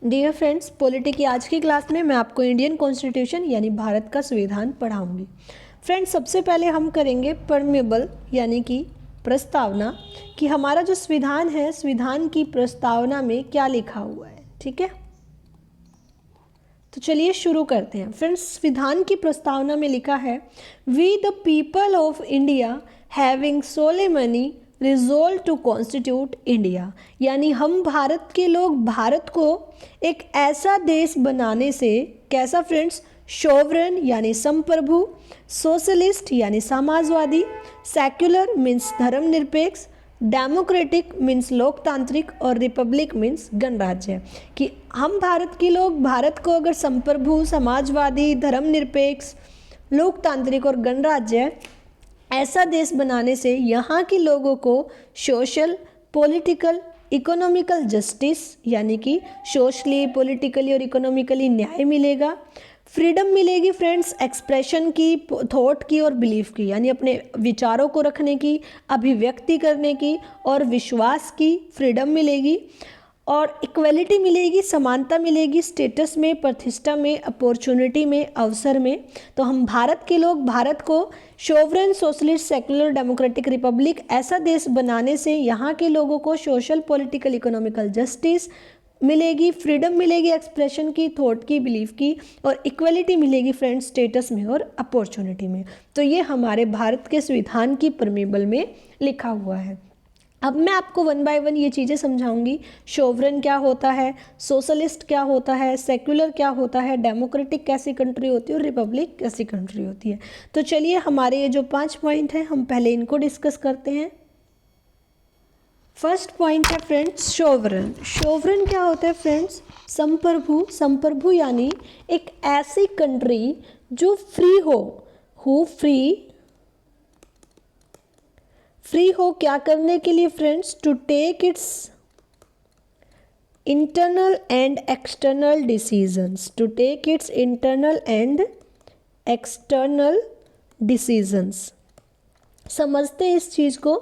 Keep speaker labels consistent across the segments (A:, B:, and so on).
A: Dear friends, polity की आज की क्लास में मैं आपको इंडियन कॉन्स्टिट्यूशन यानी भारत का संविधान पढ़ाऊंगी। फ्रेंड्स, सबसे पहले हम करेंगे परमेबल यानी कि प्रस्तावना, कि हमारा जो संविधान है, संविधान की प्रस्तावना में क्या लिखा हुआ है। ठीक है, तो चलिए शुरू करते हैं। फ्रेंड्स, संविधान की प्रस्तावना में लिखा है, we the people of India having solemnly resolve to constitute India, यानी हम भारत के लोग भारत को एक ऐसा देश बनाने से, कैसा फ्रेंड्स, सोवरेन यानी संप्रभु, सोशलिस्ट यानी समाजवादी, सेक्युलर मीन्स धर्मनिरपेक्ष, डेमोक्रेटिक मीन्स लोकतांत्रिक और रिपब्लिक मीन्स गणराज्य, कि हम भारत के लोग भारत को अगर संप्रभु, समाजवादी, धर्मनिरपेक्ष, लोकतांत्रिक और गणराज्य ऐसा देश बनाने से यहाँ के लोगों को सोशल, पॉलिटिकल, इकोनॉमिकल जस्टिस यानी कि सोशली, पॉलिटिकली और इकोनॉमिकली न्याय मिलेगा, फ्रीडम मिलेगी फ्रेंड्स एक्सप्रेशन की, थॉट की और बिलीफ की, यानी अपने विचारों को रखने की, अभिव्यक्ति करने की और विश्वास की फ्रीडम मिलेगी, और इक्वलिटी मिलेगी, समानता मिलेगी, स्टेटस में, प्रतिष्ठा में, अपॉर्चुनिटी में, अवसर में। तो हम भारत के लोग भारत को sovereign, socialist, secular, democratic, Republic ऐसा देश बनाने से यहाँ के लोगों को सोशल, पॉलिटिकल, इकोनॉमिकल जस्टिस मिलेगी, फ्रीडम मिलेगी एक्सप्रेशन की, थॉट की, बिलीफ की, और इक्वलिटी मिलेगी फ्रेंड्स स्टेटस में और अपॉर्चुनिटी में। तो ये हमारे भारत के संविधान की परमेबल में लिखा हुआ है। अब मैं आपको वन बाय वन ये चीज़ें समझाऊंगी। सोवरेन क्या होता है, सोशलिस्ट क्या होता है, सेक्युलर क्या होता है, डेमोक्रेटिक कैसी कंट्री होती है और रिपब्लिक कैसी कंट्री होती है। तो चलिए, हमारे ये जो 5 पॉइंट हैं हम पहले इनको डिस्कस करते हैं। फर्स्ट पॉइंट है फ्रेंड्स सोवरेन। सोवरेन क्या होता है फ्रेंड्स? संप्रभु। संप्रभु यानी एक ऐसी कंट्री जो फ्री हो, फ्री हो क्या करने के लिए friends? To take its internal and external decisions, to take its internal and external decisions. समझते हैं इस चीज़ को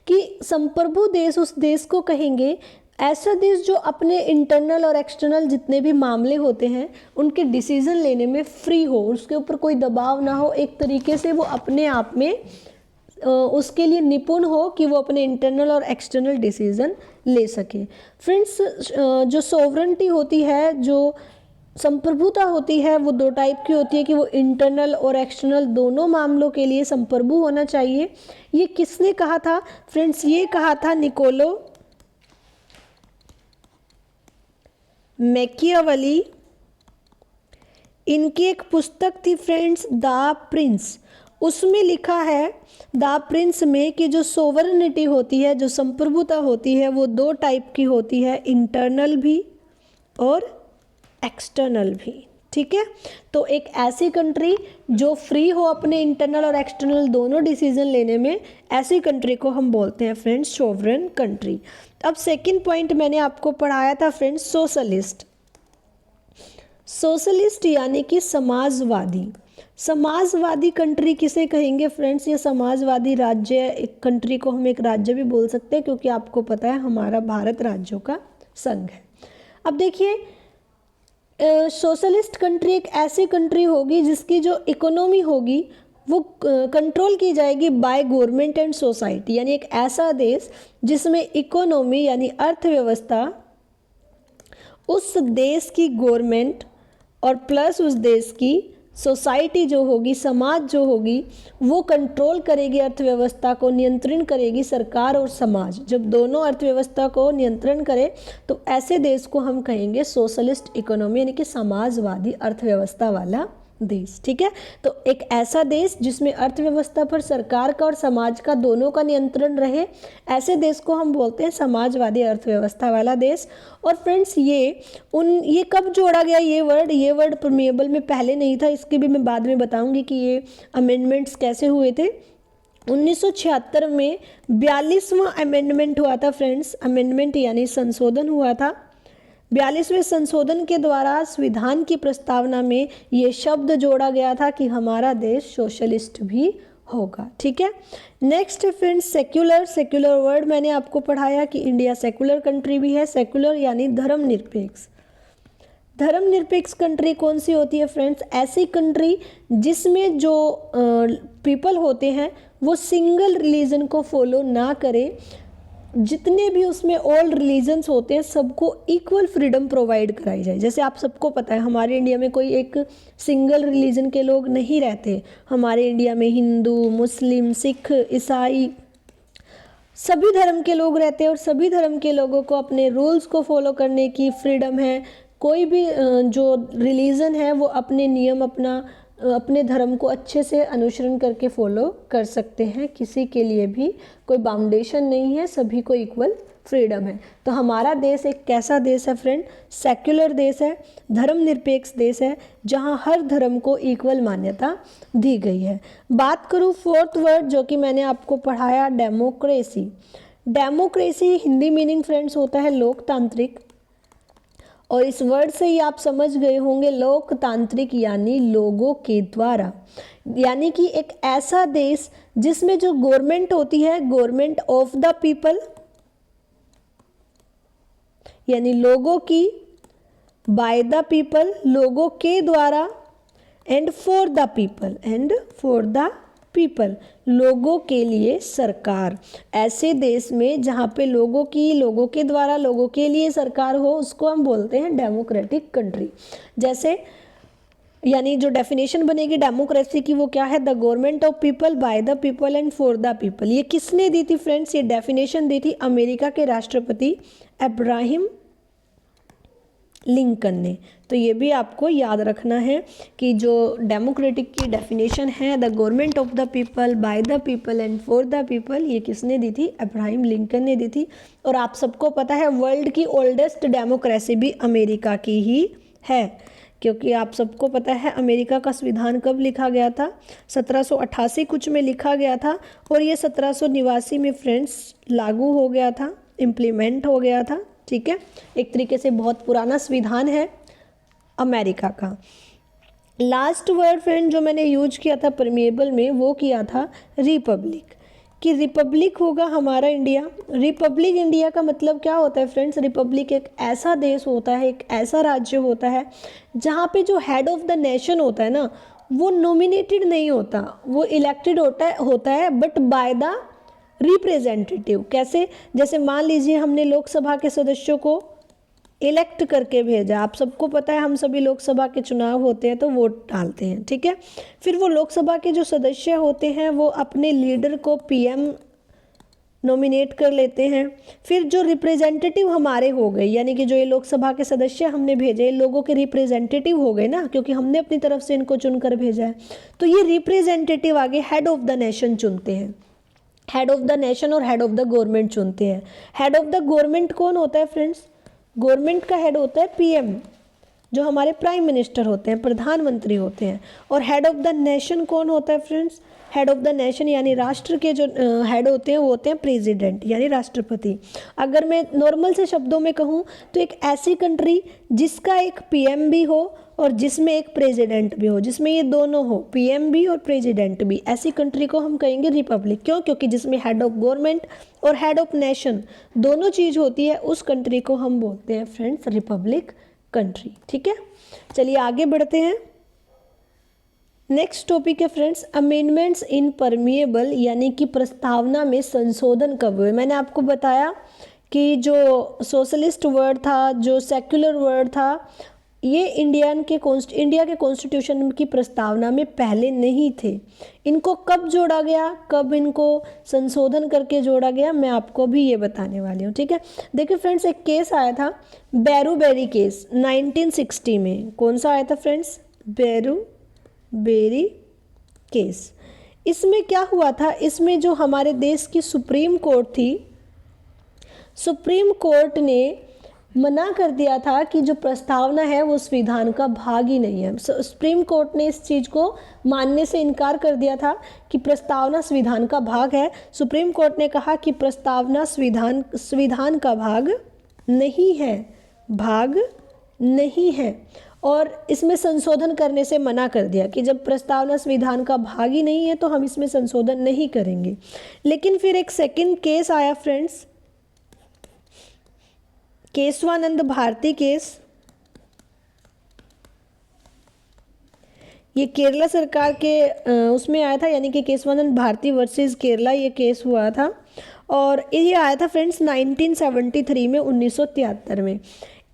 A: कि संप्रभु देश उस देश को कहेंगे ऐसा देश जो अपने इंटरनल और एक्सटर्नल जितने भी मामले होते हैं उनके डिसीजन लेने में फ्री हो, उसके ऊपर कोई दबाव ना हो, एक तरीके से वो अपने आप में उसके लिए निपुण हो कि वो अपने इंटरनल और एक्सटर्नल डिसीजन ले सके। फ्रेंड्स, जो सोवरेंटी होती है, जो संप्रभुता होती है, वो 2 टाइप की होती है कि वो इंटरनल और एक्सटर्नल दोनों मामलों के लिए संप्रभु होना चाहिए। ये किसने कहा था फ्रेंड्स? ये कहा था निकोलो मैकियावेली। इनकी एक पुस्तक थी फ्रेंड्स, द प्रिंस। उसमें लिखा है द प्रिंस में कि जो सोवरेनिटी होती है, जो संप्रभुता होती है, वो 2 टाइप की होती है, इंटरनल भी और एक्सटर्नल भी। ठीक है, तो एक ऐसी कंट्री जो फ्री हो अपने इंटरनल और एक्सटर्नल दोनों डिसीजन लेने में, ऐसी कंट्री को हम बोलते हैं फ्रेंड्स सोवरेन कंट्री। अब सेकंड पॉइंट मैंने आपको पढ़ाया था फ्रेंड्स सोशलिस्ट। सोशलिस्ट यानी कि समाजवादी। समाजवादी कंट्री किसे कहेंगे फ्रेंड्स? ये समाजवादी राज्य, एक कंट्री को हम एक राज्य भी बोल सकते हैं, क्योंकि आपको पता है हमारा भारत राज्यों का संघ है। अब देखिए, सोशलिस्ट कंट्री एक ऐसी कंट्री होगी जिसकी जो इकोनॉमी होगी वो कंट्रोल की जाएगी बाय गवर्नमेंट एंड सोसाइटी, यानी एक ऐसा देश जिसमें इकोनॉमी यानी अर्थव्यवस्था उस देश की गवर्नमेंट और प्लस उस देश की सोसाइटी जो होगी, समाज जो होगी, वो कंट्रोल करेगी, अर्थव्यवस्था को नियंत्रण करेगी सरकार और समाज। जब दोनों अर्थव्यवस्था को नियंत्रण करे तो ऐसे देश को हम कहेंगे सोशलिस्ट इकोनॉमी, यानी कि समाजवादी अर्थव्यवस्था वाला देश। ठीक है, तो एक ऐसा देश जिसमें अर्थव्यवस्था पर सरकार का और समाज का दोनों का नियंत्रण रहे, ऐसे देश को हम बोलते हैं समाजवादी अर्थव्यवस्था वाला देश। और फ्रेंड्स, ये कब जोड़ा गया ये वर्ड परमेबल में पहले नहीं था, इसके भी मैं बाद में बताऊंगी कि ये अमेंडमेंट्स कैसे हुए थे। 1976 में 42वां अमेंडमेंट हुआ था फ्रेंड्स। अमेंडमेंट यानी संशोधन हुआ था। 42वें संशोधन के द्वारा संविधान की प्रस्तावना में ये शब्द जोड़ा गया था कि हमारा देश सोशलिस्ट भी होगा। ठीक है, next friends secular. Secular word मैंने आपको पढ़ाया कि इंडिया सेक्युलर कंट्री भी है। सेक्युलर यानी धर्मनिरपेक्ष। धर्मनिरपेक्ष कंट्री कौन सी होती है फ्रेंड्स? ऐसी कंट्री जिसमें जो पीपल होते हैं वो सिंगल रिलीजन को फॉलो ना करें, जितने भी उसमें ऑल रिलीजन्स होते हैं सबको इक्वल फ्रीडम प्रोवाइड कराई जाए। जैसे आप सबको पता है हमारे इंडिया में कोई एक सिंगल रिलीजन के लोग नहीं रहते। हमारे इंडिया में हिंदू, मुस्लिम, सिख, ईसाई सभी धर्म के लोग रहते हैं और सभी धर्म के लोगों को अपने रूल्स को फॉलो करने की फ्रीडम है। कोई भी जो रिलीजन है वो अपने नियम अपने धर्म को अच्छे से अनुसरण करके फॉलो कर सकते हैं। किसी के लिए भी कोई बाउंडेशन नहीं है, सभी को इक्वल फ्रीडम है। तो हमारा देश एक कैसा देश है फ्रेंड? सेक्युलर देश है, धर्मनिरपेक्ष देश है, जहां हर धर्म को इक्वल मान्यता दी गई है। बात करूं फोर्थ वर्ड जो कि मैंने आपको पढ़ाया, democracy. Democracy Hindi meaning friends होता है लोकतांत्रिक, और इस वर्ड से ही आप समझ गए होंगे लोकतांत्रिक यानी लोगों के द्वारा, यानी कि एक ऐसा देश जिसमें जो गवर्नमेंट होती है गवर्नमेंट ऑफ द पीपल, यानी लोगों की, बाय द पीपल लोगों के द्वारा, एंड फॉर द पीपल लोगों के लिए सरकार। ऐसे देश में जहाँ पे लोगों के द्वारा लोगों के लिए सरकार हो उसको हम बोलते हैं डेमोक्रेटिक कंट्री। जैसे यानी जो डेफिनेशन बनेगी डेमोक्रेसी की वो क्या है? The government of people, by the people and for the people. ये किसने दी थी फ्रेंड्स? ये डेफिनेशन दी थी अमेरिका के राष्ट्रपति अब्राहम लिंकन ने। तो ये भी आपको याद रखना है कि जो डेमोक्रेटिक की डेफिनेशन है the government of the people, by the people and for the people, ये किसने दी थी? अब्राहम लिंकन ने दी थी। और आप सबको पता है वर्ल्ड की ओल्डेस्ट डेमोक्रेसी भी अमेरिका की ही है, क्योंकि आप सबको पता है अमेरिका का संविधान कब लिखा गया था? 1788 कुछ में लिखा गया था, और ये 1789 में फ्रेंड्स लागू हो गया था, इम्प्लीमेंट हो गया था। ठीक है, एक तरीके से बहुत पुराना संविधान है अमेरिका का। लास्ट वर्ड फ्रेंड जो मैंने यूज किया था परमिएबल में वो किया था रिपब्लिक, कि रिपब्लिक होगा हमारा इंडिया। रिपब्लिक इंडिया का मतलब क्या होता है फ्रेंड्स? रिपब्लिक एक ऐसा देश होता है, एक ऐसा राज्य होता है जहाँ पे जो हेड ऑफ द नेशन होता है ना वो नॉमिनेटेड नहीं होता, वो इलेक्टेड होता है बट बाय द रिप्रेजेंटेटिव। कैसे? जैसे मान लीजिए हमने लोकसभा के सदस्यों को इलेक्ट करके भेजा, आप सबको पता है हम सभी लोकसभा के चुनाव होते हैं तो वोट डालते हैं। ठीक है, फिर वो लोकसभा के जो सदस्य होते हैं वो अपने लीडर को पीएम नॉमिनेट कर लेते हैं। फिर जो रिप्रेजेंटेटिव हमारे हो गए, यानी कि जो ये लोकसभा के सदस्य हमने भेजे लोगों के रिप्रेजेंटेटिव हो गए ना, क्योंकि हमने अपनी तरफ से इनको चुनकर भेजा है। तो ये रिप्रेजेंटेटिव आगे हेड ऑफ द नेशन चुनते हैं, हेड ऑफ द नेशन और हेड ऑफ द गवर्नमेंट चुनते हैं। हेड ऑफ द गवर्नमेंट कौन होता है फ्रेंड्स? गवर्नमेंट का हेड होता है पीएम, जो हमारे प्राइम मिनिस्टर होते हैं, प्रधानमंत्री होते हैं। और हेड ऑफ द नेशन कौन होता है friends? Head of the nation यानी राष्ट्र के जो हेड होते हैं वो होते हैं प्रेसिडेंट यानी राष्ट्रपति। अगर मैं नॉर्मल से शब्दों में कहूँ तो एक ऐसी कंट्री जिसका एक पीएम भी हो और जिसमें एक प्रेसिडेंट भी हो, जिसमें ये दोनों हो, पीएम भी और प्रेसिडेंट भी, ऐसी कंट्री को हम कहेंगे रिपब्लिक। क्यों? क्योंकि जिसमें हेड ऑफ गवर्नमेंट और हेड ऑफ नेशन दोनों चीज़ होती है, उस कंट्री को हम बोलते हैं फ्रेंड्स रिपब्लिक कंट्री। ठीक है, चलिए आगे बढ़ते हैं। नेक्स्ट टॉपिक है फ्रेंड्स अमेंडमेंट्स इन परमिएबल, यानी कि प्रस्तावना में संशोधन कब हुए। मैंने आपको बताया कि जो सोशलिस्ट वर्ड था, जो सेक्युलर वर्ड था, ये इंडिया के कॉन्स्टिट्यूशन की प्रस्तावना में पहले नहीं थे। इनको कब जोड़ा गया, कब इनको संशोधन करके जोड़ा गया, मैं आपको भी ये बताने वाली हूँ। ठीक है, देखिए फ्रेंड्स एक केस आया था बैरूबेरी केस 1960 में। कौन सा आया था फ्रेंड्स? बैरूबेरी केस। इसमें क्या हुआ था? इसमें जो हमारे देश की सुप्रीम कोर्ट थी, सुप्रीम कोर्ट ने मना कर दिया था कि जो प्रस्तावना है वो संविधान का भाग ही नहीं है। सुप्रीम कोर्ट ने इस चीज़ को मानने से इनकार कर दिया था कि प्रस्तावना संविधान का भाग है। सुप्रीम कोर्ट ने कहा कि प्रस्तावना संविधान का भाग नहीं है, भाग नहीं है, और इसमें संशोधन करने से मना कर दिया कि जब प्रस्तावना संविधान का भाग ही नहीं है तो हम इसमें संशोधन नहीं करेंगे। लेकिन फिर एक सेकंड केस आया फ्रेंड्स, केशवानंद भारती केस। ये केरला सरकार के उसमें आया था, यानी कि केशवानंद भारती वर्सेस केरला ये केस हुआ था। और ये आया था फ्रेंड्स 1973 में, 1973 में।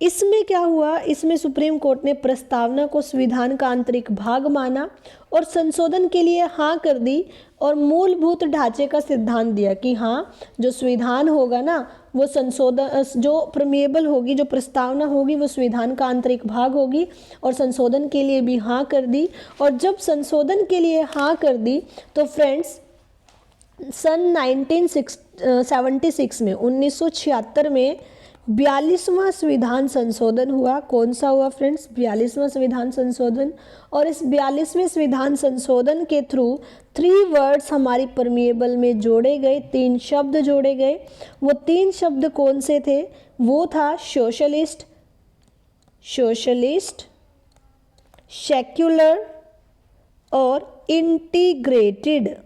A: इसमें क्या हुआ, इसमें सुप्रीम कोर्ट ने प्रस्तावना को संविधान का आंतरिक भाग माना और संशोधन के लिए हाँ कर दी और मूलभूत ढांचे का सिद्धांत दिया कि हाँ, जो संविधान होगा ना वो संशोधन, जो प्रमेएबल होगी, जो प्रस्तावना होगी वो संविधान का आंतरिक भाग होगी, और संशोधन के लिए भी हाँ कर दी। और जब संशोधन के लिए हाँ कर दी तो फ्रेंड्स सन 1976 में, 1976 में 42वां संविधान संशोधन हुआ। कौन सा हुआ फ्रेंड्स? 42वां संविधान संशोधन। और इस 42वें संविधान संशोधन के थ्रू 3 वर्ड्स हमारी परमिएबल में जोड़े गए, 3 शब्द जोड़े गए। वो 3 शब्द कौन से थे? वो था सोशलिस्ट, सेक्युलर और इंटीग्रेटेड।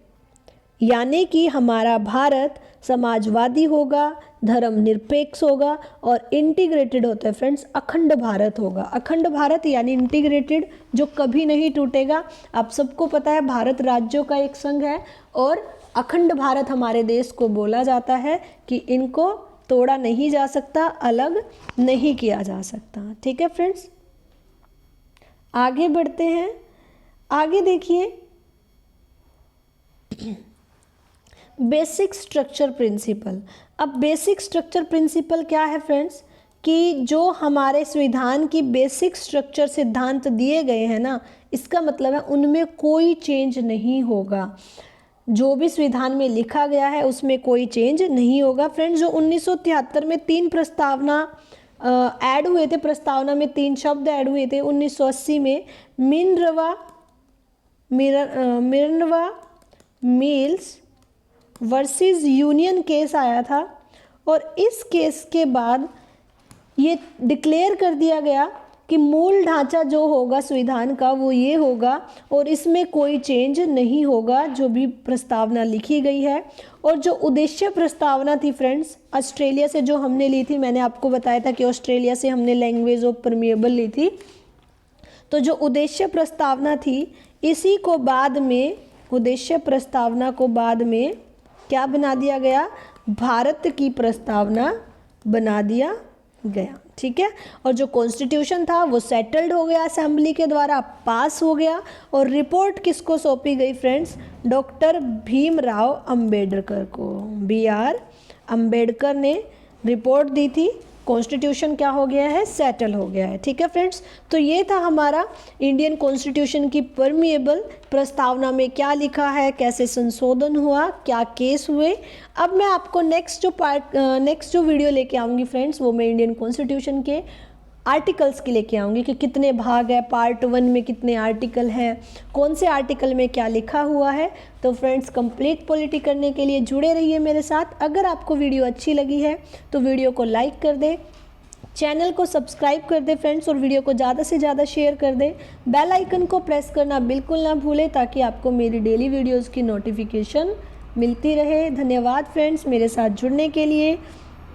A: यानी कि हमारा भारत समाजवादी होगा, धर्मनिरपेक्ष होगा, और इंटीग्रेटेड होता है फ्रेंड्स, अखंड भारत होगा। अखंड भारत यानी इंटीग्रेटेड, जो कभी नहीं टूटेगा। आप सबको पता है भारत राज्यों का एक संघ है, और अखंड भारत हमारे देश को बोला जाता है कि इनको तोड़ा नहीं जा सकता, अलग नहीं किया जा सकता। ठीक है फ्रेंड्स, आगे बढ़ते हैं। आगे देखिए, बेसिक स्ट्रक्चर प्रिंसिपल। अब बेसिक स्ट्रक्चर प्रिंसिपल क्या है फ्रेंड्स? कि जो हमारे संविधान की बेसिक स्ट्रक्चर सिद्धांत दिए गए हैं ना, इसका मतलब है उनमें कोई चेंज नहीं होगा। जो भी संविधान में लिखा गया है उसमें कोई चेंज नहीं होगा। फ्रेंड्स, जो 1973 में 3 प्रस्तावना ऐड हुए थे, प्रस्तावना में 3 शब्द ऐड हुए थे। 1980 में Minerva mills versus union case आया था, और इस केस के बाद ये डिक्लेयर कर दिया गया कि मूल ढांचा जो होगा संविधान का वो ये होगा, और इसमें कोई चेंज नहीं होगा जो भी प्रस्तावना लिखी गई है। और जो उद्देश्य प्रस्तावना थी फ्रेंड्स, ऑस्ट्रेलिया से जो हमने ली थी, मैंने आपको बताया था कि ऑस्ट्रेलिया से हमने लैंग्वेज ऑफ परमिएबल ली थी। तो जो उद्देश्य प्रस्तावना थी, इसी को बाद में, उद्देश्य प्रस्तावना को बाद में क्या बना दिया गया? भारत की प्रस्तावना बना दिया गया। ठीक है, और जो कॉन्स्टिट्यूशन था वो सेटल्ड हो गया, असेंबली के द्वारा पास हो गया। और रिपोर्ट किसको सौंपी गई फ्रेंड्स? डॉक्टर भीमराव अंबेडकर को। BR अंबेडकर ने रिपोर्ट दी थी। कॉन्स्टिट्यूशन क्या हो गया है? सेटल हो गया है। ठीक है फ्रेंड्स, तो ये था हमारा इंडियन कॉन्स्टिट्यूशन की परमिएबल प्रस्तावना में क्या लिखा है, कैसे संशोधन हुआ, क्या केस हुए। अब मैं आपको नेक्स्ट जो वीडियो लेके आऊँगी फ्रेंड्स, वो मैं इंडियन कॉन्स्टिट्यूशन के आर्टिकल्स की लेके आऊँगी कि कितने भाग है, पार्ट 1 में कितने आर्टिकल हैं, कौन से आर्टिकल में क्या लिखा हुआ है। तो फ्रेंड्स, कंप्लीट पॉलिटी करने के लिए जुड़े रहिए मेरे साथ। अगर आपको वीडियो अच्छी लगी है तो वीडियो को लाइक कर दें, चैनल को सब्सक्राइब कर दें फ्रेंड्स, और वीडियो को ज़्यादा से ज़्यादा शेयर कर दें। बेल आइकन को प्रेस करना बिल्कुल ना भूलें ताकि आपको मेरी डेली वीडियोज़ की नोटिफिकेशन मिलती रहे। धन्यवाद फ्रेंड्स मेरे साथ जुड़ने के लिए।